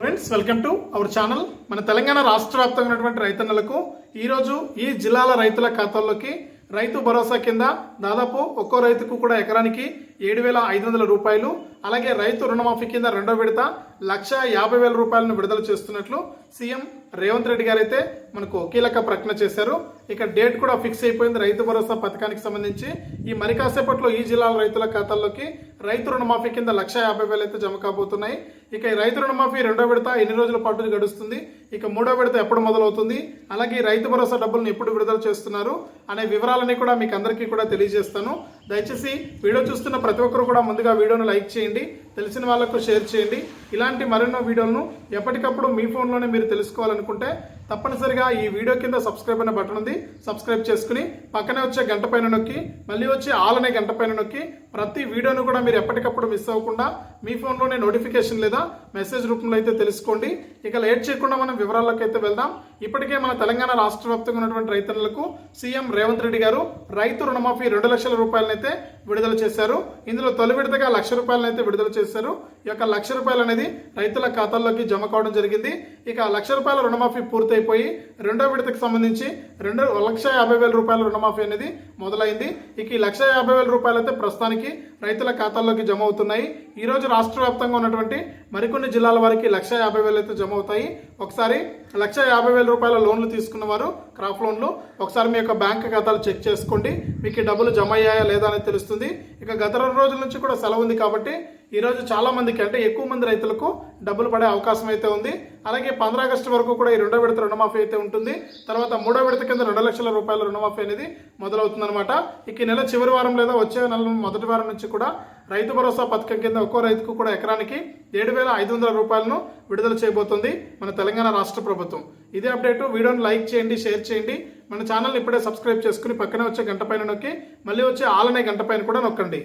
Friends, welcome to our channel. మన తెలంగాణ రాష్ట్ర వ్యాప్తంగా ఉన్నటువంటి రైతన్నలకు ఈరోజు ఈ జిల్లాల రైతుల ఖాతాల్లోకి రైతు భరోసా కింద దాదాపు ఒక్కో రైతుకు కూడా ఎకరానికి 7,500 రూపాయలు, అలాగే రైతు రుణమాఫీ కింద రెండో విడత 1,50,000 రూపాయలను విడుదల చేస్తున్నట్లు సీఎం రేవంత్ రెడ్డి గారు అయితే మనకు కీలక ప్రకటన చేశారు. ఇక డేట్ కూడా ఫిక్స్ అయిపోయింది రైతు భరోసా పథకానికి సంబంధించి. ఈ మరి కాసేపట్లో ఈ జిల్లాల రైతుల ఖాతాల్లోకి రైతు రుణమాఫీ కింద 1,50,000 అయితే జమ కాబోతున్నాయి. ఇక ఈ రైతు రుణమాఫీ రెండో విడత ఎన్ని రోజుల పాటు గడుస్తుంది, ఇక మూడో విడత ఎప్పుడు మొదలవుతుంది, అలాగే రైతు భరోసా డబ్బులను ఎప్పుడు విడుదల చేస్తున్నారు అనే వివరాలని కూడా మీకు అందరికీ కూడా తెలియజేస్తాను. దయచేసి వీడియో చూస్తున్న ప్రతి ఒక్కరు కూడా ముందుగా వీడియోను లైక్ చేయండి, తెలిసిన వాళ్ళకు షేర్ చేయండి. ఇలాంటి మరెన్నో వీడియోలను ఎప్పటికప్పుడు మీ ఫోన్లోనే మీరు తెలుసుకోవాలనుకుంటే తప్పనిసరిగా ఈ వీడియో కింద సబ్స్క్రైబ్ అనే బటన్ ఉంది, సబ్స్క్రైబ్ చేసుకుని పక్కనే వచ్చే గంట పైన నొక్కి మళ్ళీ వచ్చి ఆల్ అనే గంట పైన నొక్కి ప్రతి వీడియోను కూడా మీరు ఎప్పటికప్పుడు మిస్ అవ్వకుండా మీ ఫోన్లోనే నోటిఫికేషన్ లేదా మెసేజ్ రూపంలో అయితే తెలుసుకోండి. ఇక లేట్ చేయకుండా మనం వివరాల్లోకి అయితే వెళ్దాం. ఇప్పటికే మన తెలంగాణ రాష్ట్ర వ్యాప్తంగా ఉన్నటువంటి రైతన్నలకు సీఎం రేవంత్ రెడ్డి గారు రైతు రుణమాఫీ 2 లక్షల రూపాయలనైతే విడుదల చేశారు. ఇందులో తొలి విడతగా 1,00,000 రూపాయలనైతే విడుదల చేశారు. ఈ యొక్క 1,00,000 రూపాయలు అనేది రైతుల ఖాతాల్లోకి జమ కావడం జరిగింది. ఇక 1,00,000 రూపాయల రుణమాఫీ పూర్తయిపోయి రెండో విడతకు సంబంధించి 1,50,000 రూపాయల రుణమాఫీ అనేది మొదలైంది. ఇక ఈ 1,50,000 రూపాయలు అయితే ప్రస్తుతానికి రైతుల ఖాతాల్లోకి జమ అవుతున్నాయి. ఈ రోజు రాష్ట్ర వ్యాప్తంగా ఉన్నటువంటి మరికొన్ని జిల్లాల వారికి 1,50,000 అయితే జమ అవుతాయి. ఒకసారి 1,50,000 రూపాయల లోన్లు తీసుకున్న వారు, క్రాప్ లోన్లు, ఒకసారి మీ యొక్క బ్యాంక్ ఖాతాలు చెక్ చేసుకోండి, మీకు డబ్బులు జమ అయ్యాయా లేదా అని తెలుస్తుంది. ఇక గత 2 రోజుల నుంచి కూడా సెలవు ఉంది కాబట్టి ఈ రోజు చాలా మందికి, అంటే ఎక్కువ మంది రైతులకు డబ్బులు పడే అవకాశం అయితే ఉంది. అలాగే 15 ఆగస్టు వరకు కూడా ఈ రెండో విడత రుణమాఫీ అయితే ఉంటుంది. తర్వాత మూడో విడత కింద 2 లక్షల రూపాయల రుణమాఫీ అనేది మొదలవుతుందన్నమాట. ఇక ఈ నెల చివరి వారం లేదా వచ్చే నెల మొదటి వారం నుంచి కూడా రైతు భరోసా పథకం కింద ఒక్కో రైతుకు కూడా ఎకరానికి 7,500 రూపాయలను విడుదల చేయబోతుంది మన తెలంగాణ రాష్ట్ర ప్రభుత్వం. ఇదే అప్డేట్. వీడియోని లైక్ చేయండి, షేర్ చేయండి. మన ఛానల్ని ఇప్పుడే సబ్స్క్రైబ్ చేసుకుని పక్కనే వచ్చే గంట పైన నొక్కి మళ్ళీ వచ్చే ఆల్ అనే గంట పైన కూడా నొక్కండి.